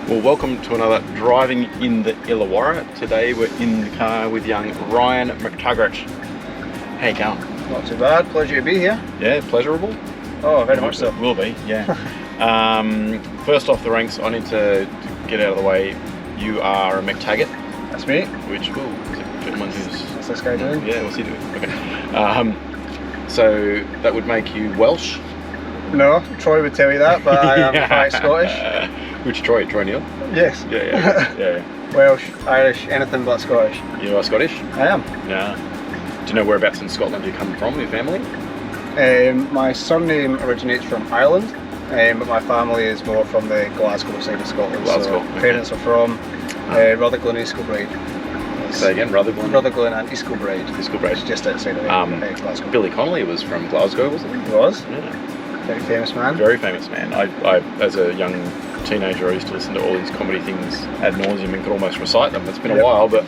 Well, welcome to another Driving in the Illawarra. Today we're in the car with young Ryan McTaggart. How you going? Not too bad, pleasure to be here. Yeah, pleasurable? Oh, very much so. Will be, yeah. First off the ranks, I need to get out of the way. You are a McTaggart. That's me. Which, is a gentleman who's... What's this guy doing? Yeah, what's he doing? Okay. So that would make you Welsh? No, Troy would tell you that, but I am in fact Scottish. Which Troy? Troy Neal? Yes. Yeah. Welsh, Irish, anything but Scottish. You are Scottish? I am. Yeah. Do you know whereabouts in Scotland you come from, your family? My surname originates from Ireland, but my family is more from the Glasgow side of Scotland. Glasgow. So parents are from Rutherglen and Iskelbride. Say again, Rutherglen? Rutherglen and Iskelbride. Iskelbride. It's just outside of Glasgow. Billy Connolly was from Glasgow, wasn't he? He was. Yeah. Very famous man. Very famous man. I, as a young teenager, I used to listen to all these comedy things ad nauseum and could almost recite them. It's been a while, but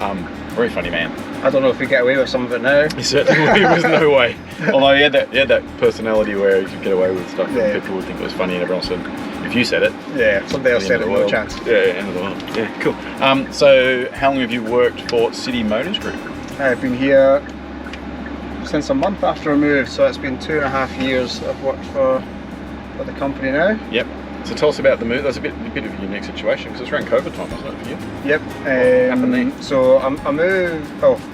very funny man. I don't know if we get away with some of it now. He certainly was no way. Although he had that personality where he could get away with stuff and people would think it was funny and everyone said, if you said it. Yeah, somebody else said it, no chance. Yeah, end of the world. Yeah, cool. So how long have you worked for City Motors Group? I've been here since a month after I moved, so it's been 2.5 years I've worked for the company now. Yep. So tell us about the move. That's a bit of a unique situation because it's around COVID time, wasn't it, for you? Yep. What happened then? So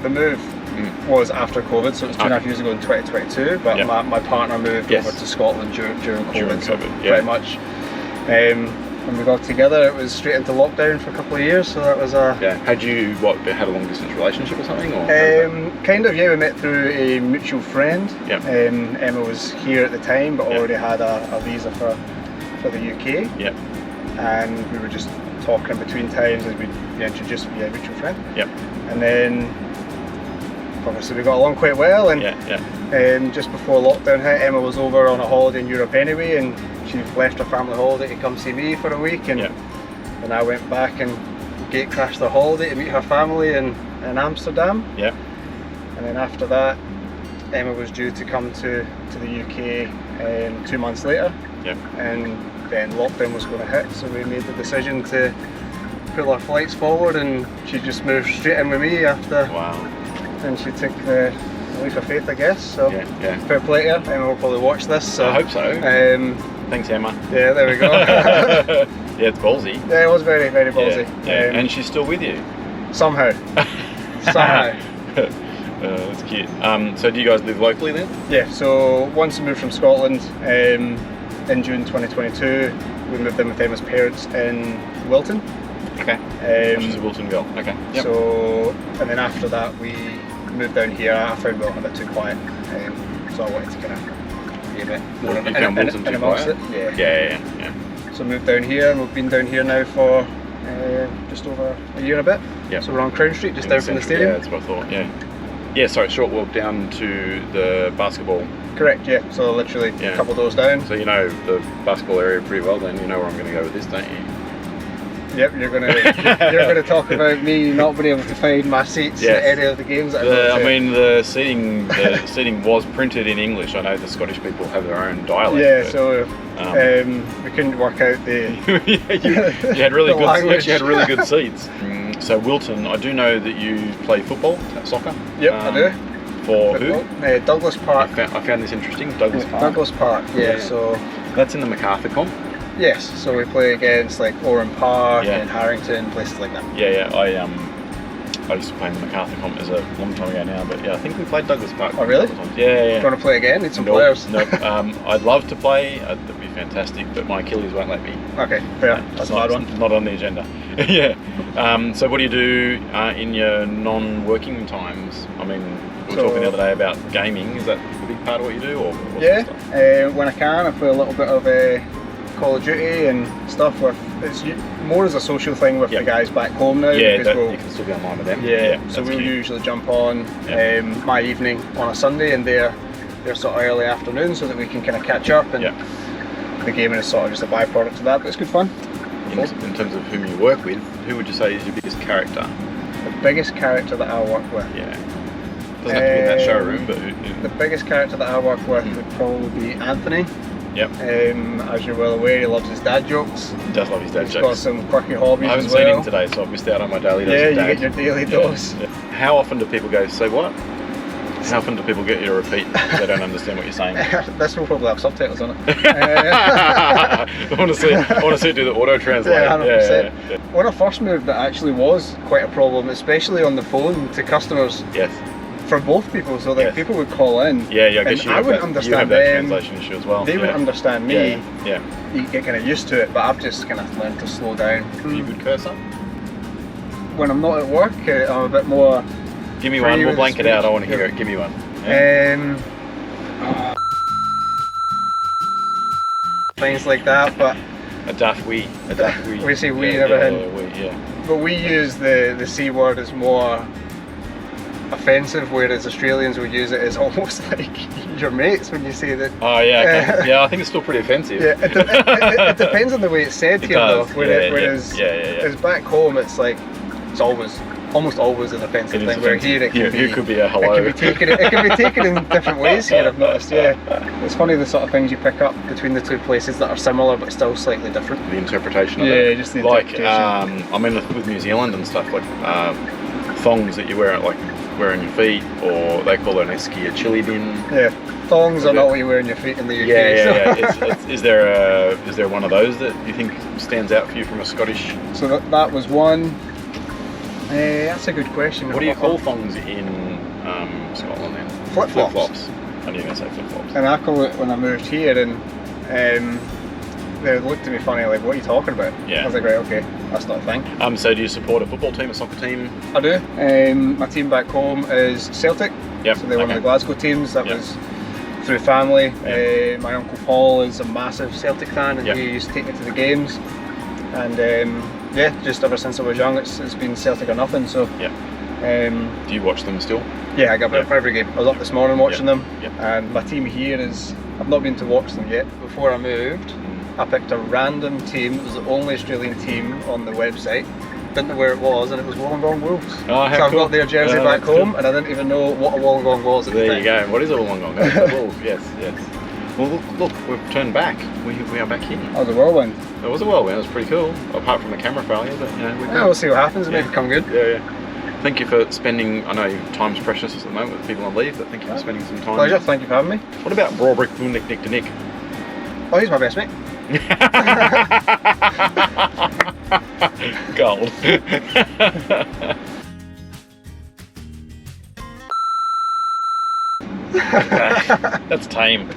the move was after COVID, so it was 2.5 years ago in 2022, but my partner moved over to Scotland during COVID, so pretty much when we got together it was straight into lockdown for a couple of years, so that was a... Yeah. Had you, had a long distance relationship or something? Or kind of, yeah, we met through a mutual friend. Yep. Emma was here at the time, but already had a visa for the UK. Yep. And we were just talking between times as we introduced via a mutual friend. Yep. And then obviously we got along quite well, and just before lockdown hit, Emma was over on a holiday in Europe anyway, and she left her family holiday to come see me for a week, and I went back and gate crashed the holiday to meet her family in Amsterdam. Yep. And then after that, Emma was due to come to the UK 2 months later. Yep. And then lockdown was going to hit, so we made the decision to pull our flights forward, and she just moved straight in with me after. Wow. And she took the leap of faith, I guess. So fair play to her. Emma will probably watch this. So I hope so. Thanks, Emma. Yeah, there we go. Yeah, it's ballsy. Yeah, it was very, very ballsy. Yeah. And she's still with you? Somehow. That's cute. So do you guys live locally then? Yeah, so once we moved from Scotland in June 2022, we moved in with Emma's parents in Wilton. Okay. She's a Wilton girl. Okay. Yep. So, and then after that we moved down here. I found Wilton a bit too quiet, so I wanted to kind of be a bit more in amongst it. Yeah. So moved down here, and we've been down here now for just over a year and a bit. Yeah. So we're on Crown Street, just down from the stadium. Yeah, that's what I thought. Yeah, sorry, short walk down to the basketball. Correct, yeah. So literally a couple of doors down. So you know the basketball area pretty well then, you know where I'm going to go with this, don't you? Yep, you're gonna talk about me not being able to find my seats at any of the games that I mean, the seating was printed in English. I know the Scottish people have their own dialect. Yeah, so we couldn't work out the you had really good language. You had really good seats. So Wilton, I do know that you play football, soccer. Yep, I do. For who? Douglas Park. I found this interesting. Douglas Park. Douglas Park. Yeah. So that's in the MacArthur comp. Yes, so we play against like Oran Park and Harrington, places like that. Yeah. I used to play in the MacArthur comp as a long time ago now, but I think we played Douglas Park. Oh really? Yeah. Do you want to play again? Need some players. No. I'd love to play. That'd be fantastic, but my Achilles won't let me. Okay, fair. That's a bad one. Not on the agenda. Yeah. So what do you do in your non-working times? I mean, we were talking the other day about gaming. Is that a big part of what you do, or when I can, I play a little bit of Call of Duty and stuff. It's more as a social thing with the guys back home now. Yeah, you can still be online with them. Yeah, so we'll usually jump on my evening on a Sunday, and they're sort of early afternoon, so that we can kind of catch up. And the gaming is sort of just a byproduct of that, but it's good fun. In terms of whom you work with, who would you say is your biggest character? The biggest character that I work with? Yeah. Doesn't have to be in that showroom, but the biggest character that I work with would probably be Anthony. Yep. As you're well aware, he loves his dad jokes. He does love his dad He's jokes. got some quirky hobbies I haven't as well. seen him today, so I've missed out on my daily dose Yeah, of dad. you get your daily dose. Yeah. How often do people go, "Say what?" How often do people get you to repeat if they don't understand what you're saying? This will probably have subtitles on it. I want to see it do the auto translate. Yeah, 100%. Yeah. When I first moved, that actually was quite a problem, especially on the phone to customers. Yes. For both people, so like people would call in. Yeah, I guess and I wouldn't understand you have that them. translation issue as well. They wouldn't understand me. Yeah. You get kind of used to it, but I've just kind of learned to slow down. Are you a good cursor? When I'm not at work, I'm a bit more. Give me one. We'll blank it out. I want to hear it. Give me one. Things like that, but a daft wee. We say wee and everything. Yeah. But we use the C word as more offensive, whereas Australians will use it as almost like your mates when you say that. Oh yeah, okay. Yeah, I think it's still pretty offensive. Yeah, it depends on the way it's said here though. Whereas back home it's like it's almost always an offensive thing. Where here it could be a hello. It can be taken in different ways here. I've noticed. Yeah, it's funny the sort of things you pick up between the two places that are similar but still slightly different. The interpretation of it. Yeah, just the interpretation. I mean, with New Zealand and stuff, like thongs that you wear on your feet, or they call it an esky, a chili bin. Yeah, thongs are not what you wear on your feet in the UK. Yeah. Is there one of those that you think stands out for you from a Scottish? So that was one. That's a good question. What do you call thongs in Scotland then? Flip-flops. I knew you were going to say flip-flops. And I call it when I moved here, and they looked at me funny, like, what are you talking about? Yeah. I was like, right, okay, that's not a thing. So do you support a football team, a soccer team? I do. My team back home is Celtic. Yep. So they're one of the Glasgow teams. That was through family. Yep. My uncle Paul is a massive Celtic fan, and he used to take me to the games. And just ever since I was young, it's been Celtic or nothing. So. Yeah. Do you watch them still? Yeah, I got up for every game. I was up this morning watching them, Yep. and my team here I've not been to watch them yet. Before I moved, I picked a random team. It was the only Australian team on the website. Didn't know where it was, and it was Wollongong Wolves. Oh, so I've got their jersey back home, and I didn't even know what a Wollongong was at the time. There you go. What is a Wollongong? It's a wolf. Yes. Well, look, we've turned back. We are back here. That was a whirlwind. It was a whirlwind. It was pretty cool, apart from the camera failure. But we'll see what happens. It may become good. Yeah. Thank you for spending. I know time's precious at the moment with people on leave, but thank you for spending some time. Pleasure. Thank you for having me. What about Brawbrick Nick to Nick? Oh, he's my best mate. Gold. That's tame.